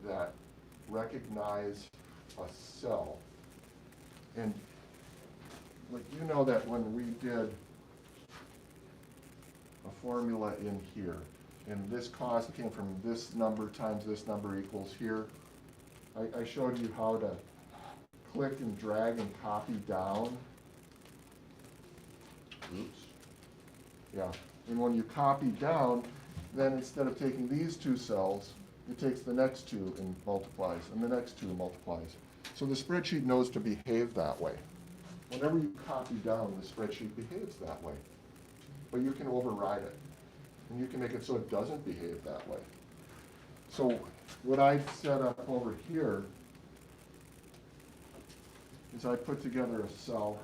that recognize a cell. And like, you know that when we did a formula in here, and this cost came from this number times this number equals here, I showed you how to click and drag and copy down. Oops. Yeah, and when you copy down, then instead of taking these two cells, it takes the next two and multiplies, and the next two multiplies. So the spreadsheet knows to behave that way. Whenever you copy down, the spreadsheet behaves that way. But you can override it, and you can make it so it doesn't behave that way. So what I've set up over here is I put together a cell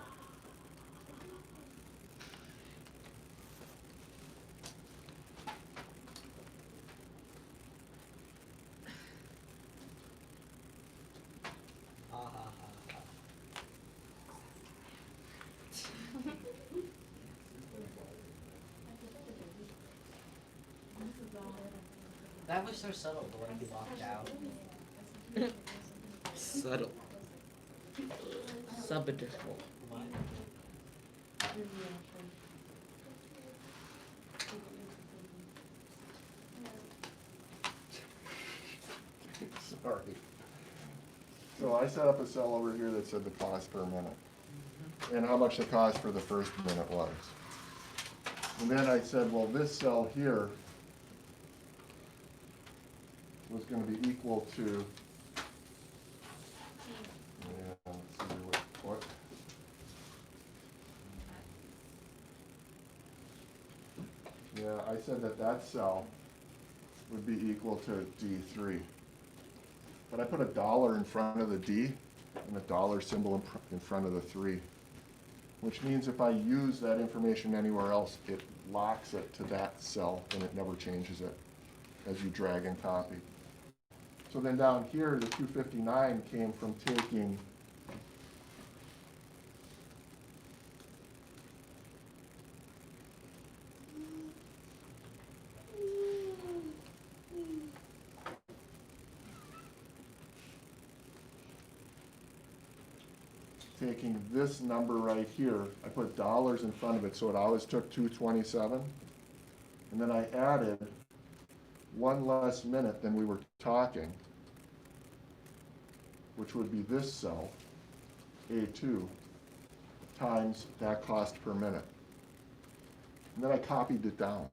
That was so subtle, the way he walked out. Subtle. Subadditional. Sorry. So I set up a cell over here that said the cost per minute and how much the cost for the first minute was. And then I said, well, this cell here was going to be equal to, let's see what, yeah, I said that cell would be equal to D3. But I put a dollar in front of the D and a dollar symbol in front of the 3, which means if I use that information anywhere else, it locks it to that cell and it never changes it as you drag and copy. So then down here, the 259 came from taking this number right here, I put dollars in front of it, so it always took 227. And then I added one less minute than we were talking, which would be this cell, A2, times that cost per minute. And then I copied it down.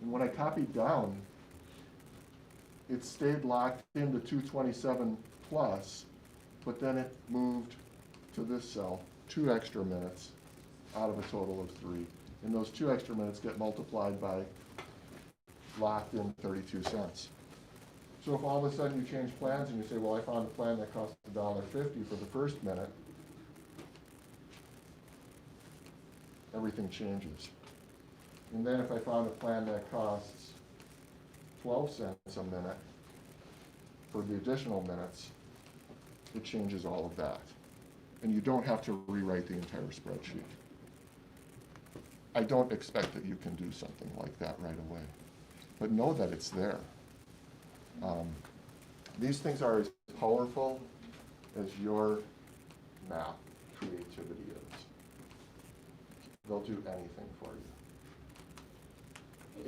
And when I copied down, it stayed locked into 227 plus, but then it moved to this cell 2 extra minutes out of a total of 3. And those 2 extra minutes get multiplied by locked in 32 cents. So if all of a sudden you change plans and you say, well, I found a plan that costs $1.50 for the first minute, everything changes. And then if I found a plan that costs 12 cents a minute for the additional minutes, it changes all of that. And you don't have to rewrite the entire spreadsheet. I don't expect that you can do something like that right away, but know that it's there. These things are as powerful as your math creativity is. They'll do anything for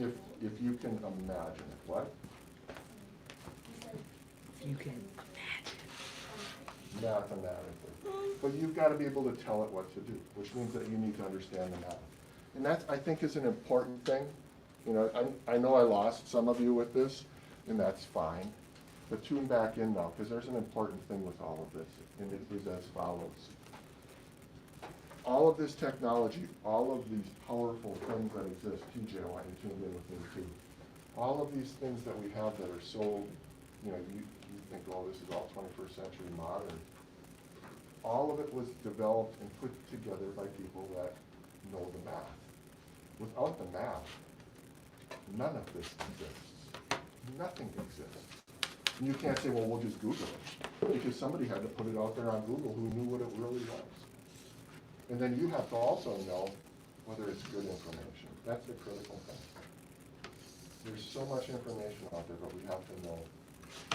you. If you can imagine it. What? If you can imagine. Mathematically. But you've got to be able to tell it what to do, which means that you need to understand the math. And that, I think, is an important thing. You know, I know I lost some of you with this, and that's fine. But tune back in now, because there's an important thing with all of this, and it is as follows. All of this technology, all of these powerful things that exist, TJ, I want you tuned in with me too. All of these things that we have that are so, you know, you think, oh, this is all 21st century modern. All of it was developed and put together by people that know the math. Without the math, none of this exists. Nothing exists. And you can't say, well, we'll just Google it, because somebody had to put it out there on Google who knew what it really was. And then you have to also know whether it's good information. That's the critical thing. There's so much information out there, but we have to know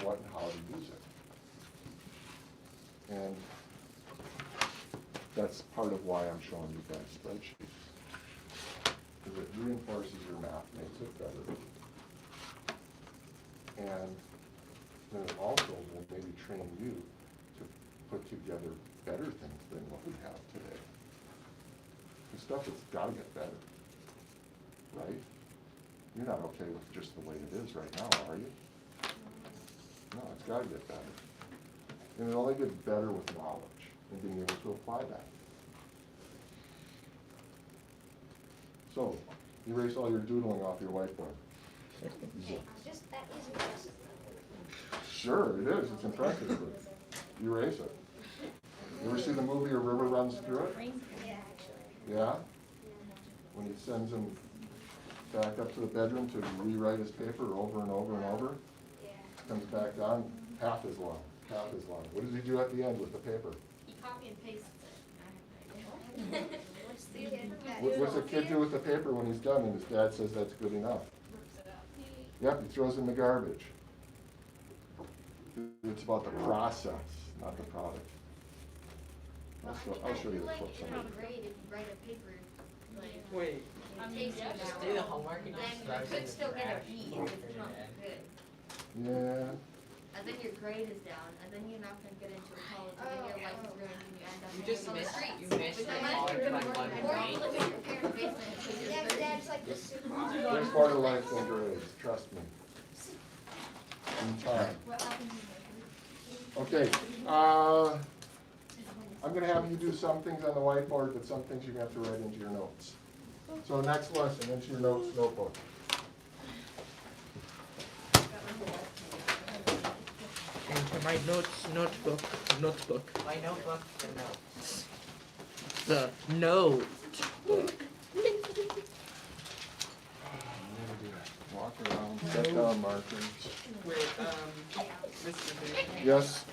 what and how to And that's part of why I'm showing you guys spreadsheets. Because it reinforces your math, makes it better. And then it also will maybe train you to put together better things than what we have today. The stuff that's gotta get better, right? You're not okay with just the way it is right now, are you? No, it's gotta get better. And it only gets better with knowledge and being able to apply that. So, erase all your doodling off your whiteboard. Hey, that is impressive. Sure, it is, it's impressive, but erase it. You ever see the movie A River Runs Through It? Yeah, actually. Yeah? When he sends him back up to the bedroom to rewrite his paper over and over and over, Yeah. comes back down, half as long, half as long. What does he do at the end with the paper? He copy and pastes it. What's the What's the kid do with the paper when he's done and his dad says that's good enough? Rips it up. Yep, he throws it in the garbage. It's about the process, not the product. I'll show you the Like clip in someday. grade, if you write a paper, like, Wait, and takes it just out, do the homework and just then throw you it in could the still get trash. a B if it's not good. Yeah, And then your grade is down, and then you're not gonna get into a college, and then your life is ruined, and you end up You just on the missed- streets. you missed But the then college you're by gonna one work, or you grade. live in your parents' basement until you're 30. Dad's like the super. there's more to life than grades, trust me. In time. Okay, I'm gonna have you do some things on the whiteboard, but some things you're gonna have to write into your notes. So next lesson, into your notes notebook. Into my notebook. My notebook, the notes. The notebook. Walk around, set down markers. Wait, Mr. Big, Yes?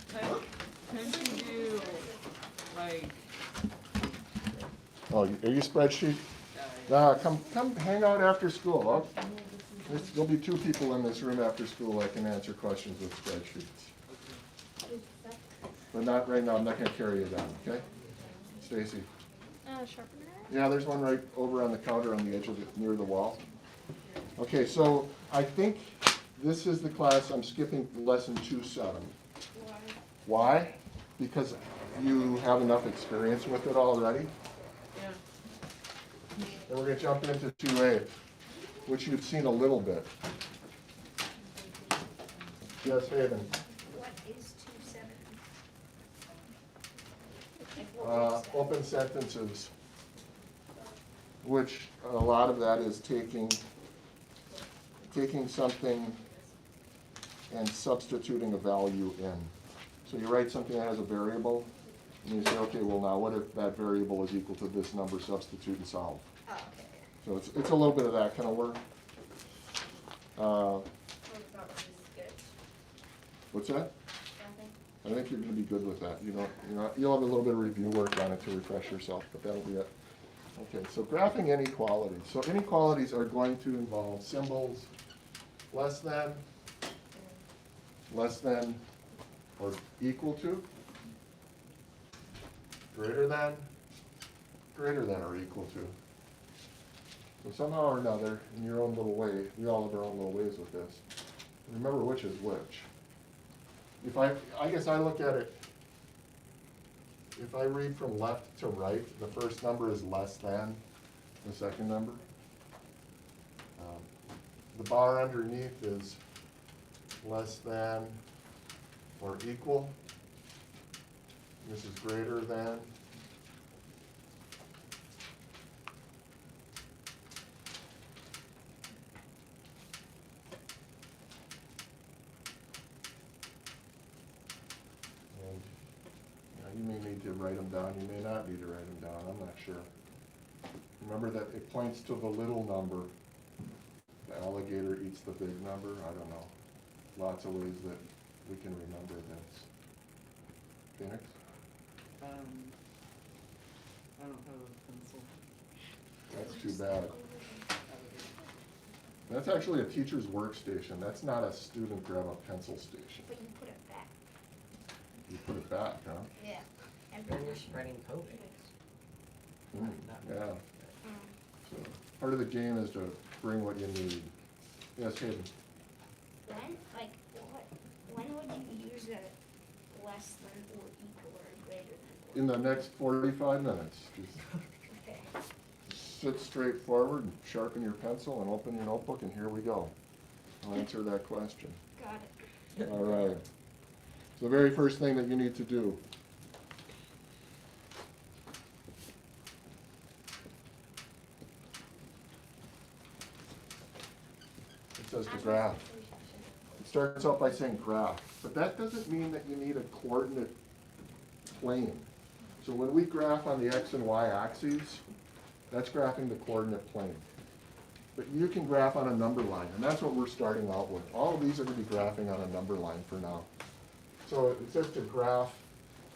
can you do, like, Oh, are you spreadsheet? Come hang out after school. There'll be 2 people in this room after school that can answer questions with spreadsheets. But not right now, I'm not gonna carry you down, okay? Stacy? Sharpener? Yeah, there's one right over on the counter on the edge of it, near the wall. Okay, so I think this is the class, I'm skipping lesson 2-7. Why? Because you have enough experience with it already. yeah, And we're gonna jump into 2A, which you've seen a little bit. Yes, Haven? What is 2-7? Open sentences, which a lot of that is taking something and substituting a value in. So you write something that has a variable, and you say, okay, well now what if that variable is equal to this number, substitute and solve. Oh, okay. So it's a little bit of that kind of work. Well, it's not really good. What's that? Nothing. I think you're gonna be good with that. You'll have a little bit of review work on it to refresh yourself, but that'll be it. Okay, so graphing inequalities. So inequalities are going to involve symbols less than, or equal to, greater than or equal to. So somehow or another, in your own little way, we all have our own little ways with this. Remember which is which. If I guess I look at it, if I read from left to right, the first number is less than the second number. The bar underneath is less than or equal. This is greater than. You may need to write them down, you may not need to write them down, I'm not sure. Remember that it points to the little number. The alligator eats the big number, I don't know. Lots of ways that we can remember this. Phoenix? I don't have a pencil. That's too bad. That's actually a teacher's workstation, that's not a student grab a pencil station. But you put it back. You put it back, huh? Yeah. Then you're spreading COVID. Yeah. So part of the game is to bring what you need. Yes, Hayden? When would you use a less than or equal or greater than? In the next 45 minutes. Just Okay. sit straight forward and sharpen your pencil and open your notebook, and here we go. I'll answer that question. Got it. All right. So the very first thing that you need to do it says to graph. It starts out by saying graph, but that doesn't mean that you need a coordinate plane. So when we graph on the x and y axes, that's graphing the coordinate plane. But you can graph on a number line, and that's what we're starting out with. All of these are going to be graphing on a number line for now. So it says to graph,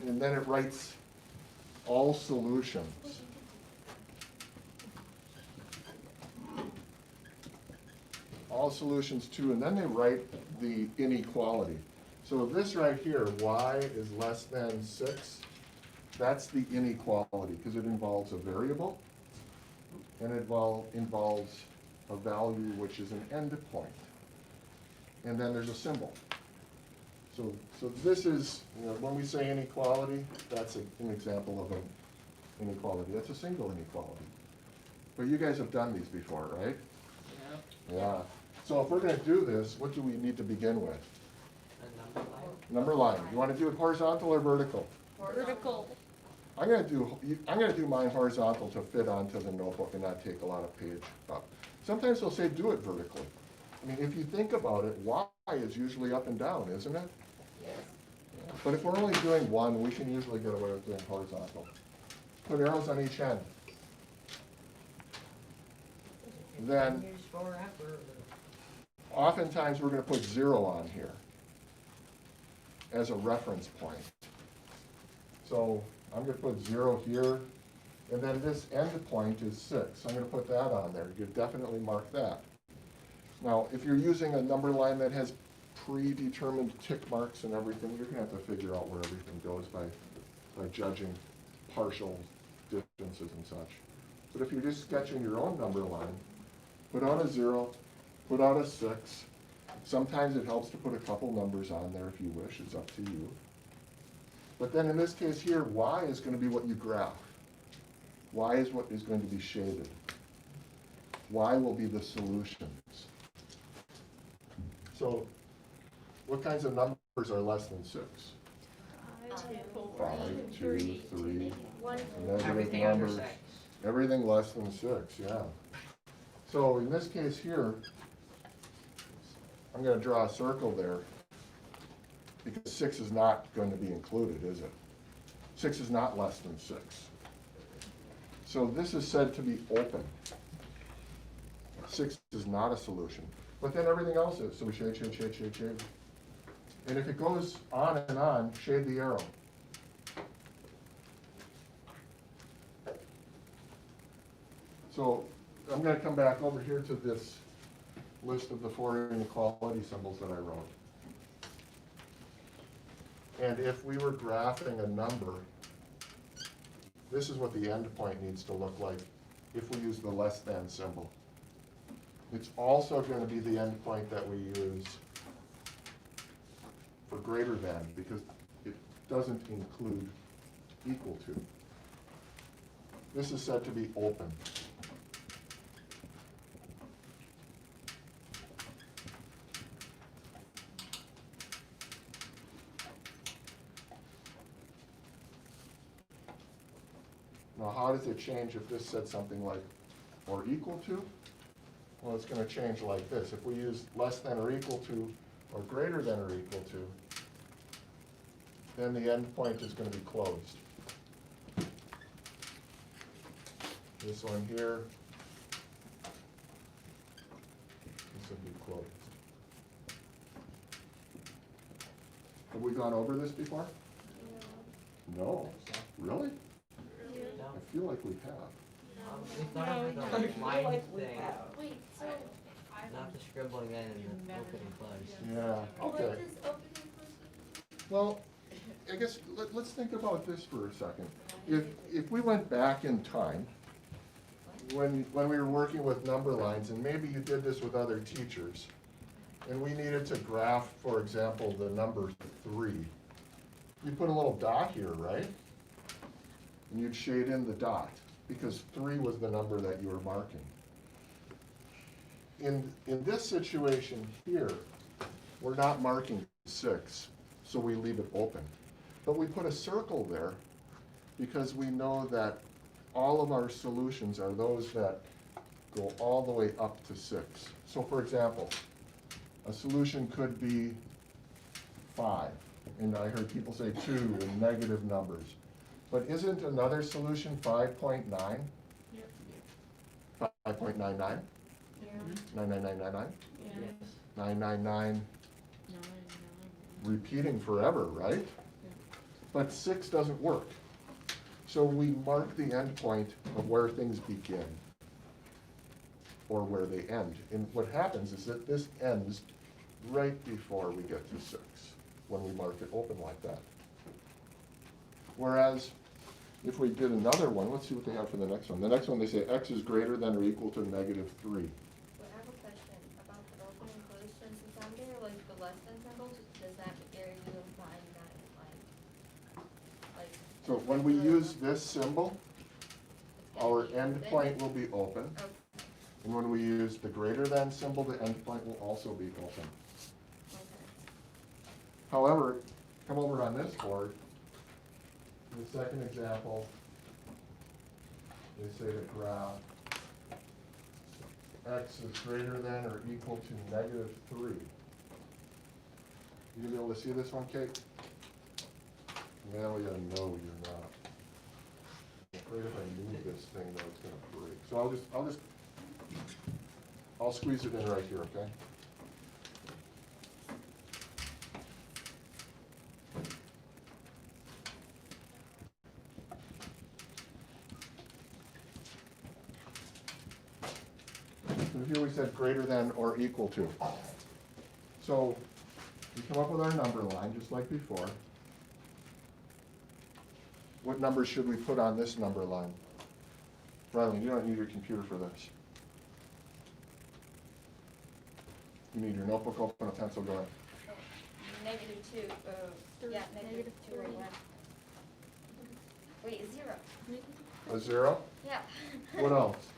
and then it writes all solutions. All solutions to, and then they write the inequality. So this right here, y is less than 6, that's the inequality, because it involves a variable, and it involves a value which is an endpoint. And then there's a symbol. So this is, when we say inequality, that's an example of an inequality. That's a single inequality. But you guys have done these before, right? Yeah. Yeah. So if we're going to do this, what do we need to begin with? A number line. Number line. You want to do it horizontal or vertical? Vertical. I'm going to do mine horizontal to fit onto the notebook and not take a lot of page up. Sometimes they'll say do it vertically. I mean, if you think about it, y is usually up and down, isn't it? Yes. But if we're only doing one, we can usually get away with doing horizontal. Put arrows on each end. Then, Years forever. oftentimes we're going to put 0 on here as a reference point. So I'm going to put 0 here, and then this end point is 6. I'm going to put that on there. You definitely mark that. Now, if you're using a number line that has predetermined tick marks and everything, you're going to have to figure out where everything goes by judging partial distances and such. But if you're just sketching your own number line, put out a 0, put out a 6. Sometimes it helps to put a couple numbers on there if you wish. It's up to you. But then in this case here, y is going to be what you graph. Y is what is going to be shaded. Y will be the solutions. So what kinds of numbers are less than 6? 5, 2, 3. Negative Everything under numbers. 6. Everything less than 6, yeah. So in this case here, I'm going to draw a circle there because 6 is not going to be included, is it? 6 is not less than 6. So this is said to be open. 6 is not a solution. But then everything else is. So we shade, shade, shade, shade, shade. And if it goes on and on, shade the arrow. So I'm going to come back over here to this list of the 4 inequality symbols that I wrote. And if we were graphing a number, this is what the endpoint needs to look like if we use the less than symbol. It's also going to be the endpoint that we use for greater than, because it doesn't include equal to. This is said to be open. Now, how does it change if this said something like, or equal to? Well, it's going to change like this. If we use less than or equal to, or greater than or equal to, then the endpoint is going to be closed. This one here, this will be closed. Have we gone over this before? No. Really? No. I feel like we have. We've gone over the line like we thing. have. Wait, so Not the scribble again and the open and close. Yeah, what okay. does open and close mean? Well, I guess, let's think about this for a second. If we went back in time, when we were working with number lines, and maybe you did this with other teachers, and we needed to graph, for example, the number 3, you put a little dot here, right? And you'd shade in the dot, because 3 was the number that you were marking. In this situation here, we're not marking 6, so we leave it open. But we put a circle there because we know that all of our solutions are those that go all the way up to 6. So for example, a solution could be 5, and I heard people say 2 and negative numbers. But isn't another solution 5.9? Yep. 5.99? Yeah. 99999? Yes. 999 repeating forever, right? But 6 doesn't work. So we mark the endpoint of where things begin or where they end. And what happens is that this ends right before we get to 6 when we mark it open like that. Whereas if we did another one, let's see what they have for the next one. The next one, they say x is greater than or equal to -3. But I have a question about the open and closed. Since it's under like the less than symbol, does that are you implying that like So when we use this symbol, it's gonna our be open? endpoint will be open. Okay. And when we use the greater than symbol, the endpoint will also be open. Okay. However, come over on this board. In the second example, they say the graph x is greater than or equal to -3. You gonna be able to see this one, Kate? Now you know you're not. I'm afraid if I move this thing, though, it's gonna break. So I'll squeeze it in right here, okay? So here we said greater than or equal to. So we come up with our number line, just like before. What numbers should we put on this number line? Rylan, you don't need your computer for this. You need your notebook open, a pencil going. -2. Yeah, -2 right now. Wait, 0. A 0? Yeah. What else?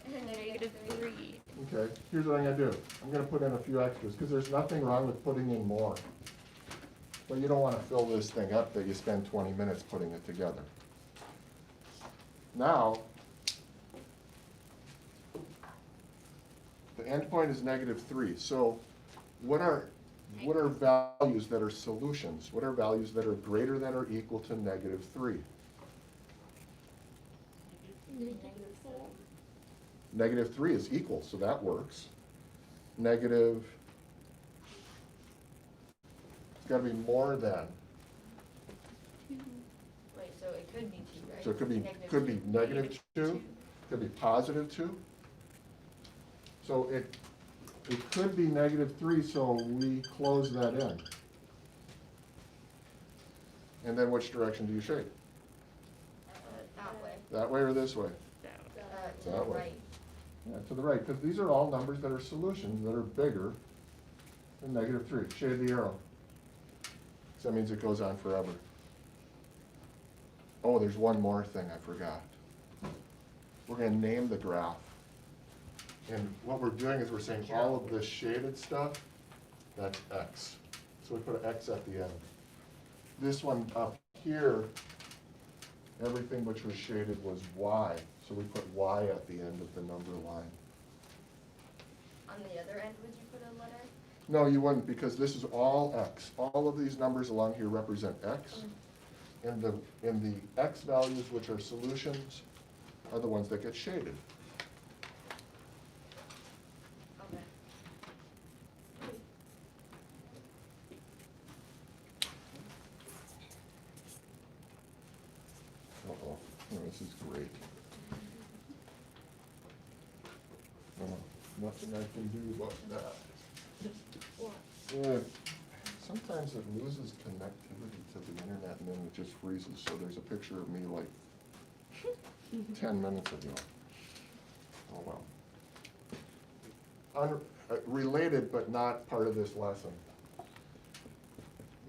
-3. Okay, here's what I'm gonna do. I'm gonna put in a few extras, because there's nothing wrong with putting in more. But you don't wanna fill this thing up that you spend 20 minutes putting it together. Now, the endpoint is -3, so what are values that are solutions? What are values that are greater than or equal to -3? -3 is equal, so that works. Negative, it's gotta be more than. Wait, so it could be 2, right? So it could be -2, could be +2. So it could be -3, so we close that in. And then which direction do you shade? That way. That way or this way? To the That way. right. Yeah, to the right, because these are all numbers that are solutions that are bigger than -3. Shade the arrow. So that means it goes on forever. Oh, there's one more thing I forgot. We're gonna name the graph. And what we're doing is we're saying all of this shaded stuff, that's X. So we put an X at the end. This one up here, everything which was shaded was Y. So we put Y at the end of the number line. On the other end, would you put a letter? No, you wouldn't, because this is all X. All of these numbers along here represent X. And the X values, which are solutions, are the ones that get shaded. Okay. Uh-oh, oh, this is great. Nothing I can do about that. sometimes it loses connectivity to the internet and then it just freezes, so there's a picture of me like 10 minutes ago. Oh well. Related but not part of this lesson.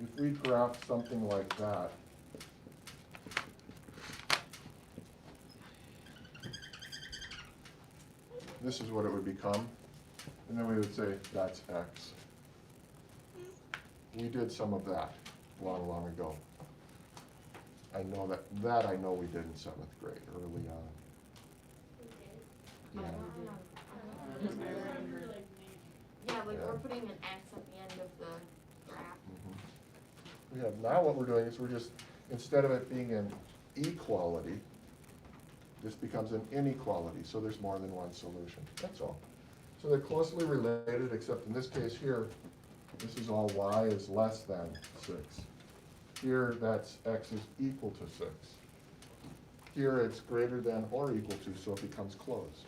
If we graph something like that, this is what it would become, and then we would say that's X. We did some of that long, long ago. I know that I know we did in 7th grade, early on. Yeah. Yeah, like Yeah. we're putting an X at the end of the graph. Mhm. Yeah, now what we're doing is we're just, instead of it being an equality, this becomes an inequality, so there's more than one solution, that's all. So they're closely related, except in this case here, this is all y is less than 6. Here, that's x is equal to 6. Here, it's greater than or equal to, so it becomes closed.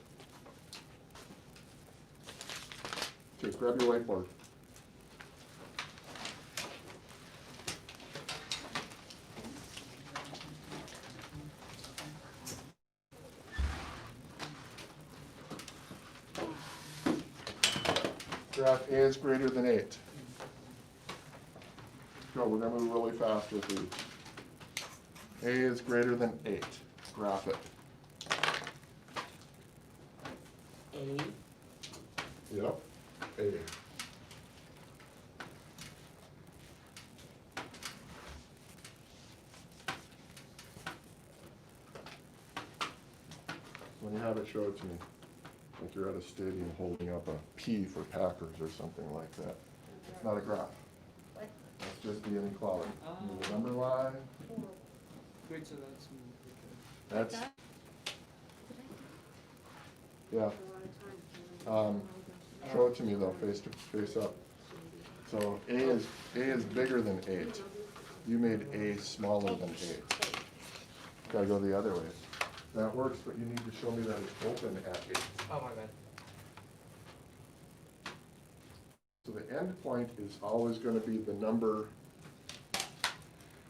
Okay, grab your whiteboard. Graph A is greater than 8. Go, we're going to move really fast with these. A is greater than 8. Graph it. A. Yep, A. When you have it, show it to me. Like you're at a stadium holding up a P for Packers or something like that. It's not a graph. What? That's just the inequality. Move the number line. Wait, so that's. That's, yeah. Show it to me though, face up. So A is bigger than 8. You made A smaller than 8. Gotta go the other way. That works, but you need to show me that it's open at 8. Oh, my bad. So the end point is always going to be the number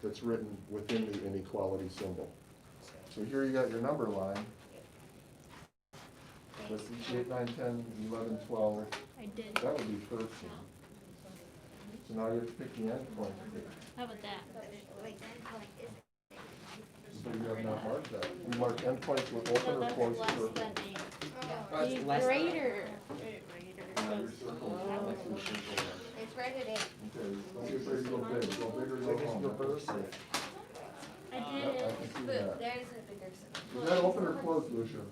that's written within the inequality symbol. So here you got your number line. Let's see, 8, 9, 10, 11, 12. I did. That would be 13. So now you have to pick the end point. How about that? So you have not marked that. You mark end points with open No, or that's closed less circle. than 8. Oh, it's The less than- greater. Now your circle, that's your circle. It's right at 8. Okay, don't get ready to go big, go big or go home. That's great. I Yep, did I it. can see But that. there's a bigger symbol. Is that open or closed, Lucia?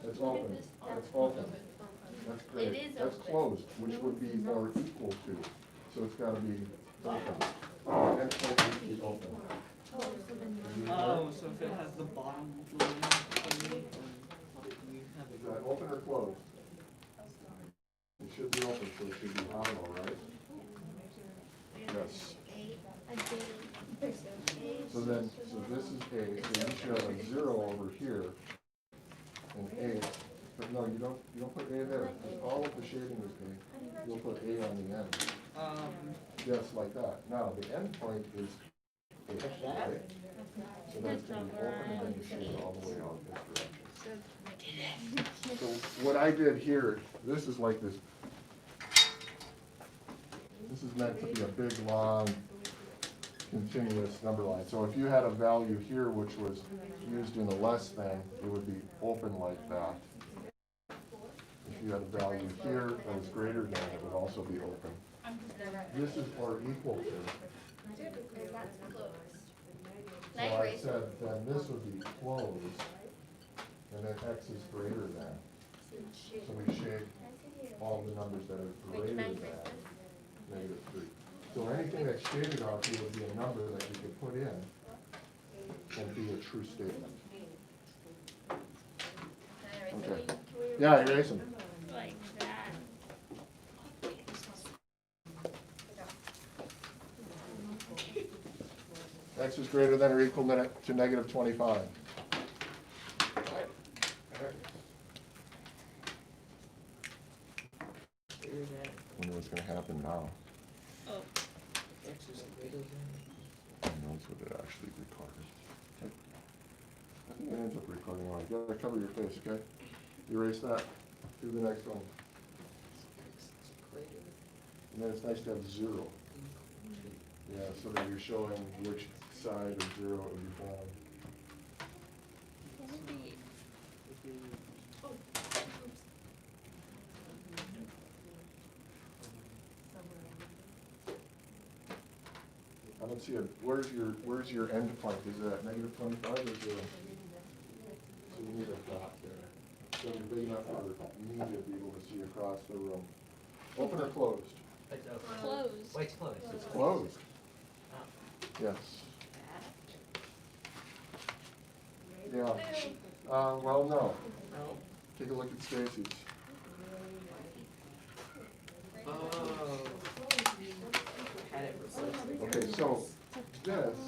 It's open. It's open. That's great. It is That's open. closed, which would be more equal to. So it's gotta be open. And it's supposed to be open. Oh, so if it has the bottom line, then you have Is it. that open or closed? It should be open, so it should be hollow, right? Yes. I did it. So then, so this is A, so you should have a 0 over here, and A, but no, you don't put A there, because all of the shading is A. You'll put A on the end, just like that. Now, the end point is A, right? So that's gonna be open, and then you shade all the way out this direction. So what I did here, this is like this, this is meant to be a big, long, continuous number line. So if you had a value here which was used in a less than, it would be open like that. If you had a value here that was greater than, it would also be open. This is or equal to. That's closed. So I said then this would be closed, and then x is greater than. So we shade all the numbers that are greater than -3. So anything that's shaded off here would be a number that you could put in and be a true statement. Okay. Yeah, erase them. Like that. X is greater than or equal to -25. Here's that. Wonder what's gonna happen now. Oh. ends up recording on. You gotta cover your face, okay? Erase that. Do the next one. And then it's nice to have 0. Yeah, so that you're showing which side of 0 it would be found. What would be, I don't see it. Where's your end point? Is that negative 25 or 0? So you need a dot there. So you're big enough for me to be able to see across the room. Open or closed? It's open. closed. Wait, it's closed. It's closed. Oh. Yes. Yeah. Well, no. No. Take a look at Stacy's. Oh. Had it for Okay, so this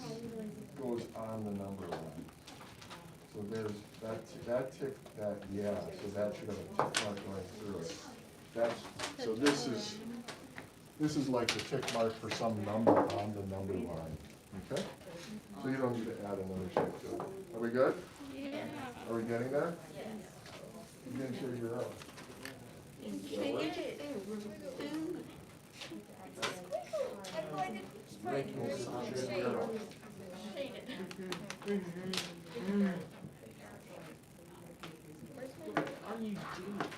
goes on the number line. So there's that tick, yeah, so that should have a tick mark going through it. So this is like the tick mark for some number on the number line, okay? So you don't need to add another shape to it. Are we good? Yeah. Are we getting there? You didn't share your own. Rick, you need to share your own. Are you doing?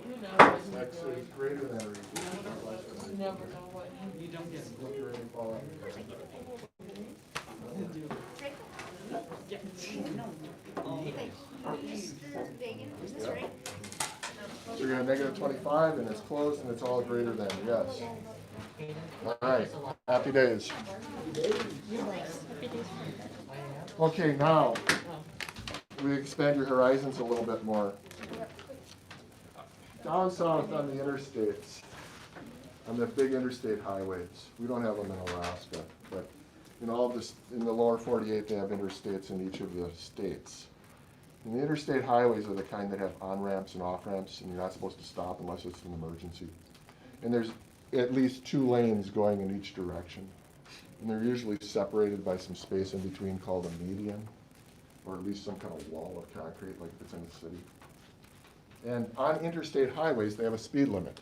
Who knows? X is greater than or equal to or less than or You equal never know what you don't get. to. Look your inequality. So you're gonna negative 25 and it's closed and it's all greater than, yes. All right, happy days. Okay, now, we expand your horizons a little bit more. Down south on the interstates, on the big interstate highways, we don't have them in Alaska, but in all of this, in the lower 48, they have interstates in each of the states. And the interstate highways are the kind that have on-ramps and off-ramps, and you're not supposed to stop unless it's an emergency. And there's at least 2 lanes going in each direction. And they're usually separated by some space in between called a median, or at least some kind of wall of concrete like if it's in the city. And on interstate highways, they have a speed limit.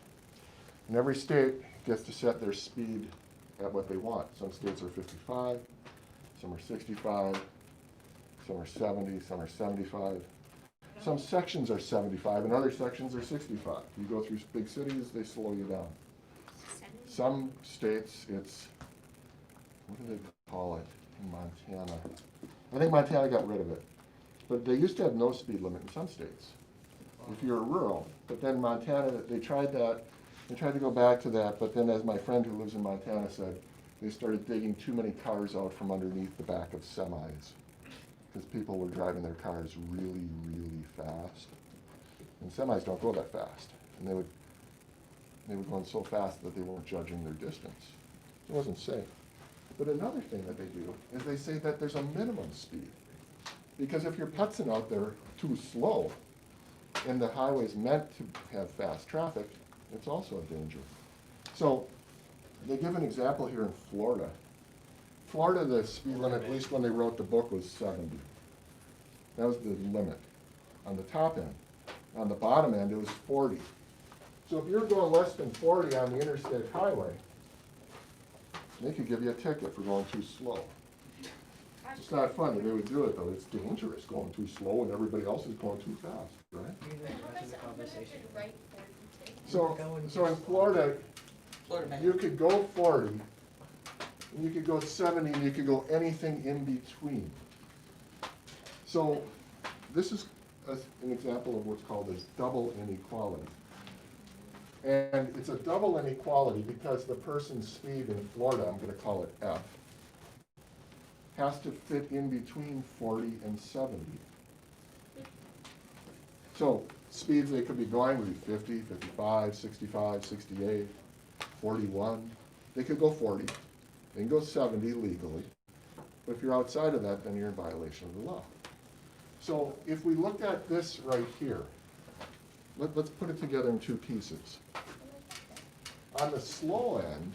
And every state gets to set their speed at what they want. Some states are 55, some are 65, some are 70, some are 75. Some sections are 75 and other sections are 65. You go through big cities, they slow you down. Some states, it's, what do they call it in Montana? I think Montana got rid of it. But they used to have no speed limit in some states, if you're rural. But then Montana, they tried that. They tried to go back to that, but then as my friend who lives in Montana said, they started digging too many cars out from underneath the back of semis, because people were driving their cars really, really fast. And semis don't go that fast. And they were going so fast that they weren't judging their distance. It wasn't safe. But another thing that they do is they say that there's a minimum speed. Because if you're putzing out there too slow, and the highway's meant to have fast traffic, it's also a danger. So they give an example here in Florida. Florida, the speed limit, at least when they wrote the book, was 70. That was the limit on the top end. On the bottom end, it was 40. So if you're going less than 40 on the interstate highway, they could give you a ticket for going too slow. It's not fun that they would do it, though. It's dangerous going too slow and everybody else is going too fast, right? So in Florida, you could go 40, and you could go 70, and you could go anything in between. So this is an example of what's called a double inequality. And it's a double inequality because the person's speed in Florida, I'm going to call it F, has to fit in between 40 and 70. So speeds they could be going would be 50, 55, 65, 68, 41. They could go 40. They can go 70 legally. But if you're outside of that, then you're in violation of the law. So if we look at this right here, let's put it together in 2 pieces. On the slow end,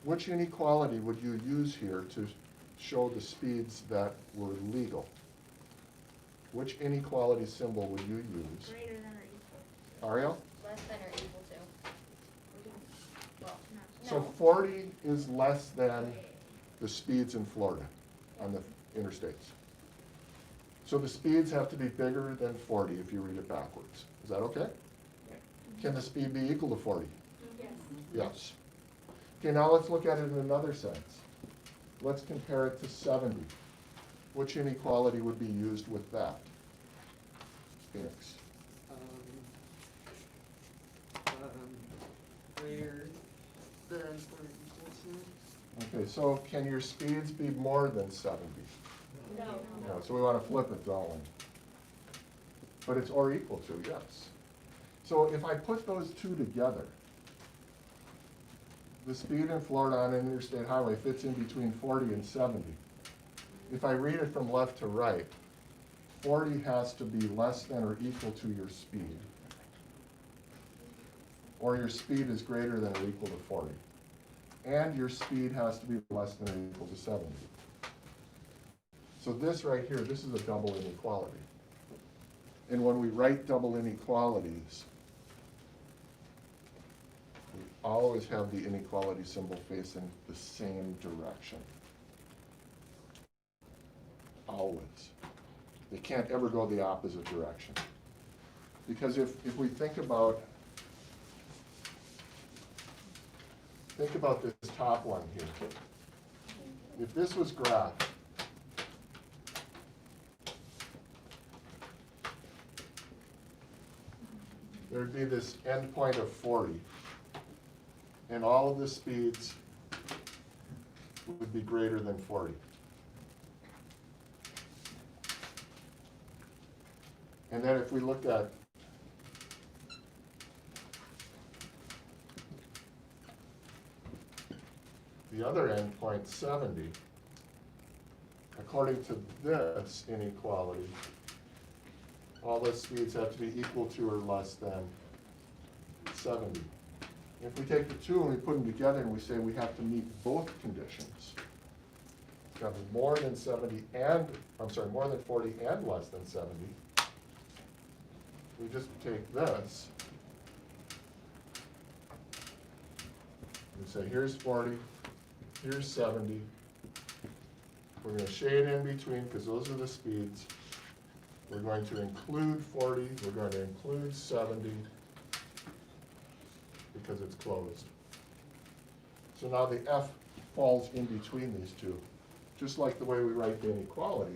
which inequality would you use here show the speeds that were legal, which inequality symbol would you use? Greater than or equal. Ariel? Less than or equal to. Well, So no. 40 is less than the speeds in Florida on the interstates. So the speeds have to be bigger than 40 if you read it backwards. Is that okay? Can the speed be equal to 40? Yes. Yes. Okay, now let's look at it in another sense. Let's compare it to 70. Which inequality would be used with that? Phoenix. Greater than or equal to. Okay, so can your speeds be more than 70? No. No, so we want to flip it, don't we? But it's or equal to, yes. So if I put those two together, the speed in Florida on an interstate highway fits in between 40 and 70. If I read it from left to right, 40 has to be less than or equal to your speed. Or your speed is greater than or equal to 40. And your speed has to be less than or equal to 70. So this right here, this is a double inequality. And when we write double inequalities, we always have the inequality symbol facing the same direction. Always. They can't ever go the opposite direction. Because if we think about this top one here. If this was graph, there'd be this endpoint of 40, and all of the speeds would be greater than 40. And then if we looked at the other endpoint, 70, according to this inequality, all the speeds have to be equal to or less than 70. If we take the two and we put them together and we say we have to meet both conditions, we have more than 70 and, more than 40 and less than 70, we just take this and say here's 40, here's 70. We're going to shade in between because those are the speeds. We're going to include 40, we're going to include 70 because it's closed. So now the F falls in between these two. Just like the way we write the inequality,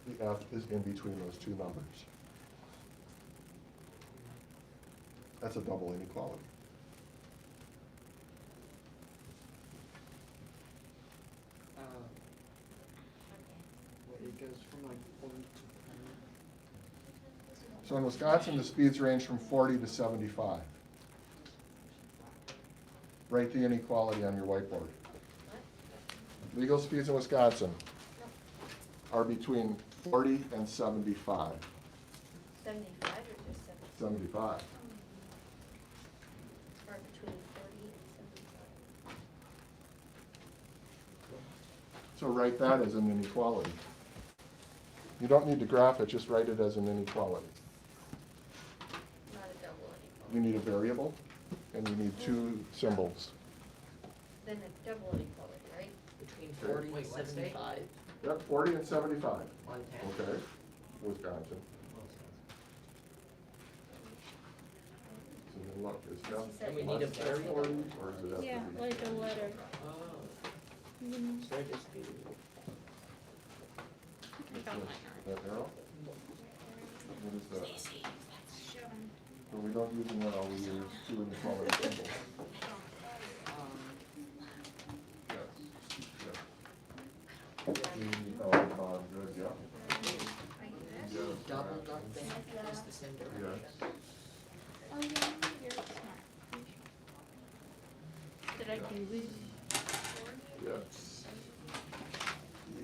the F is in between those two numbers. That's a double inequality. It goes from like 1 to 10. So in Wisconsin, the speeds range from 40 to 75. Write the inequality on your whiteboard. Legal speeds in Wisconsin are between 40 and 75. 75 or just 70? 75. Or between 40 and 75? So write that as an inequality. You don't need to graph it, just write it as an inequality. Not a double inequality. You need a variable, and you need two symbols. Then a double inequality, right? Between Okay. 40 Wait, and what state? 75. Yep, 40 and 75. 110. Okay, Wisconsin. So then look, is that And we need a less than variable. 40, or is it have Yeah, to be? like a letter. Oh, Mm-hmm. so I just do. That arrow? What is that? But we don't use an arrow, we use two inequality symbols. Yes, yes. Oh, good, yeah. Yes, Double yeah. nothing is the same direction. Yes. Oh, yeah, you're smart. Did I do this? Yes.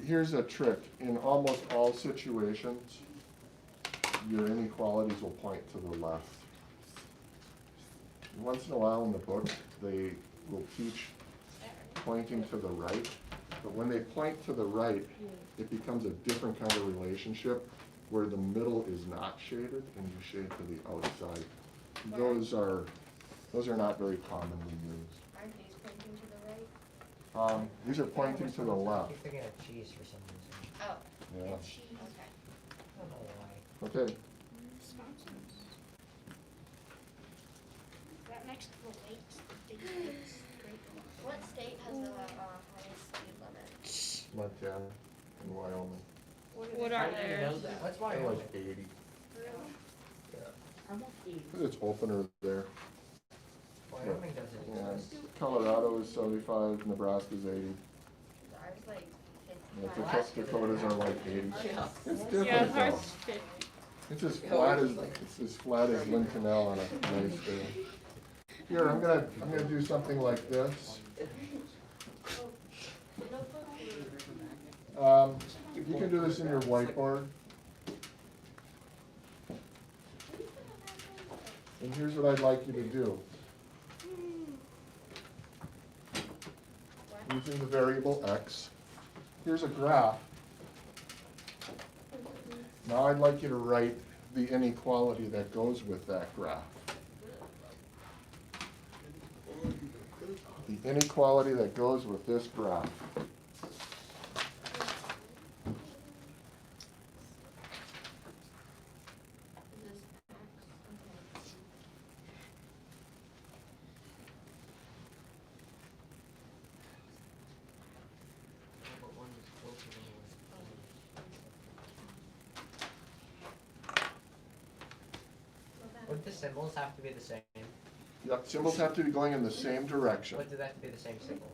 Here's a trick. In almost all situations, your inequalities will point to the left. Once in a while in the book, they will teach pointing to the right. But when they point to the right, it becomes a different kind of relationship where the middle is not shaded and you shade to the outside. Those are not very commonly used. Aren't these pointing to the right? These are pointing to the I left. keep thinking of cheese for some reason. Oh, Yeah. okay. I don't know why. Okay. Wisconsin. Is that next to the lakes? The big lakes? Great lakes. What state has the highest speed limit? Montana and Wyoming. What I are didn't even theirs? know that. What's They're Wyoming? like 80. I'm okay. Because it's opener there. Wyoming doesn't Yeah. exist. Colorado is 75, Nebraska's 80. Ours like Yeah, 55. Dakotas are like 80. Yeah. It's Yeah, different ours though. is 50. It's as flat as Lynn Canal on a nice day. Here, I'm gonna do something like this. You can do this in your whiteboard. And here's what I'd like you to do. Using the variable x, here's a graph. Now I'd like you to write the inequality that goes with that graph. The inequality that goes with this graph. Is this X? Okay. But one is closer than the other. Would the symbols have to be the same? Yep, symbols have to be going in the same direction. What do they have to be the same symbols?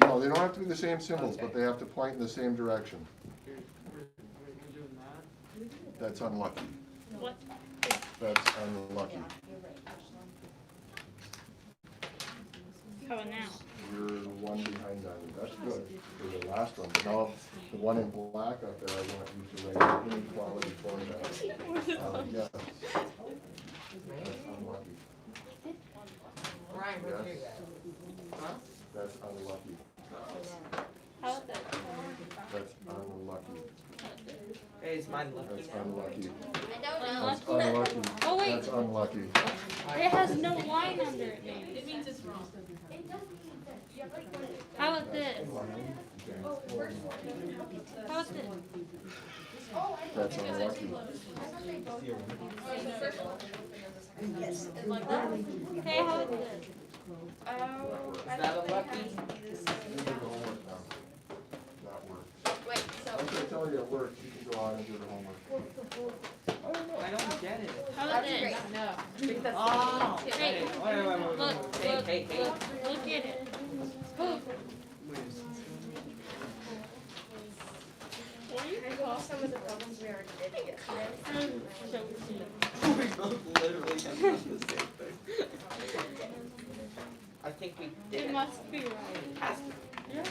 No, they don't have to be the same symbols, but they have to point in the same direction. We're doing that. That's unlucky. What? That's unlucky. How about now? You're one behind on you. That's good for the last one. But now, the one in black up there, I want you to write the inequality for that. Yes. That's unlucky. Ryan, where'd you Yes. go? Huh? That's unlucky. How about that? That's unlucky. Hey, is mine lucky That's now? I unlucky. don't know. That's unlucky. Oh, wait. That's unlucky. It has no line under it. It means it's wrong. It doesn't mean that. You have like one. How about this? Oh, first. How about this? Oh, I That's unlucky. thought they both. Oh, it's the first one. Yes. It's like that. Okay, how about this? Oh, I Is that thought a they lucky? had to be the You same. do the homework now. That works. Wait, so. I'm gonna tell you it works. You can go on and do the homework. I don't get it. How about That's this? great. No. Oh, Hey, hey, wait. Look, Hey, look, hey, hey. look at it. I know some of the problems we already did yesterday. So, We both literally have done the same thing. I think we did it it. must be right. Has to be. Yeah.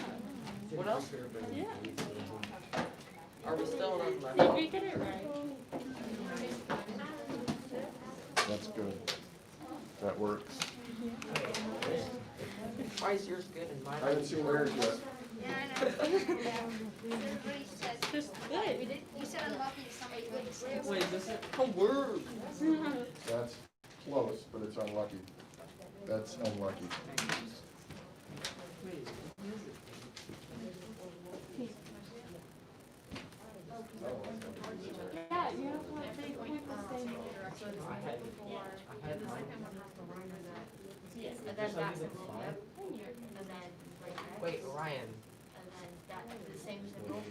What else? Yeah. Are we still on Did the? we get it right? That's good. That works. Why is yours good and mine? I haven't seen yours yet. Yeah, I know. Everybody said, Just we good. did, you said unlucky to somebody who Wait, is this a word? That's close, but it's unlucky. That's unlucky. Yeah, you have what they point the same way. I had mine. Yes. And then that's, yep, and then right there. Wait, Ryan. And then that, the same symbol,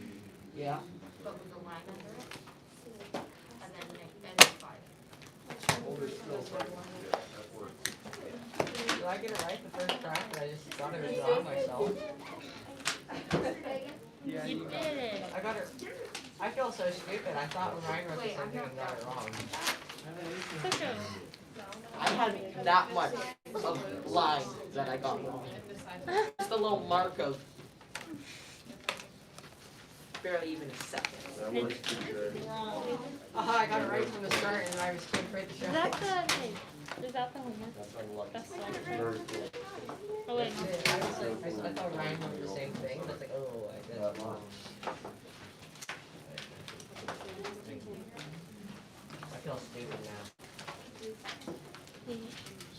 Yeah. but with a line under it. And then and 5. Hold it still, so I can see it. That works. Did I get it right the first try? And I just thought it was wrong myself. Yeah, You did it. I got it. I feel so stupid. I thought when Ryan wrote the Wait, same I'm thing not and got it wrong. Such a. I had that much of lines that I got wrong. Just a little mark of barely even a second. That works pretty good. Wrong. I got it right from the start and I was too afraid to show Is that it. the, hey, Is that the homework? That's unlucky. That's so Very cool. Oh wait. That's it. I was like, I thought Ryan had the same thing, I was like, oh, I guess. That one. I feel stupid now. He-